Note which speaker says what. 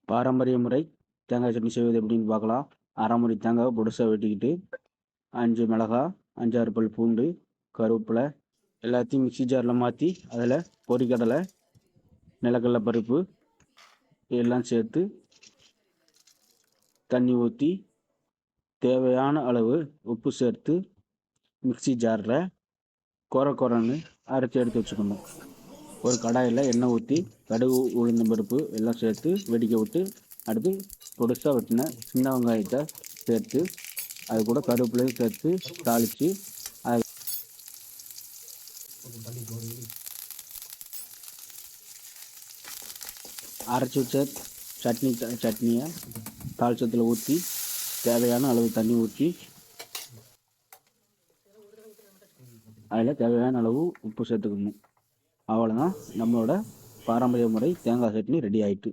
Speaker 1: பாரம்பரிய முறை தேங்காய் சட்னி செய்வது எப்படின்னு பார்க்கலாம். அரை மூடி தேங்காவை பொடுசாக வெட்டிக்கிட்டு 5 மிளகாய், 5, 6 பல் பூண்டு, கருவேப்பிலை எல்லாத்தையும் மிக்ஸி ஜாரில் மாற்றி அதில் பொரிக்கடலை, நிலக்கடலை பருப்பு எல்லாம் சேர்த்து தண்ணி ஊற்றி தேவையான அளவு உப்பு சேர்த்து மிக்ஸி ஜாரில் கொரன்னு அரைச்சி எடுத்து வச்சுக்கணும். ஒரு கடாயில் எண்ணெய் ஊற்றி கடுகு, உளுந்தம் பருப்பு எல்லாம் சேர்த்து வெடிக்க விட்டு அடுத்து பொடுசாக வெட்டின சின்ன வெங்காயத்தை சேர்த்து அது கூட கருவேப்பிலையும் சேர்த்து தாளித்து அது அரைச்சி வச்ச சட்னியை தாளிச்சத்தில் ஊற்றி தேவையான அளவு தண்ணி ஊற்றி அதில் தேவையான அளவு உப்பு சேர்த்துக்கணும். அவ்வளோதான், நம்மளோட பாரம்பரிய முறை தேங்காய் சட்னி ரெடி ஆயிட்டு.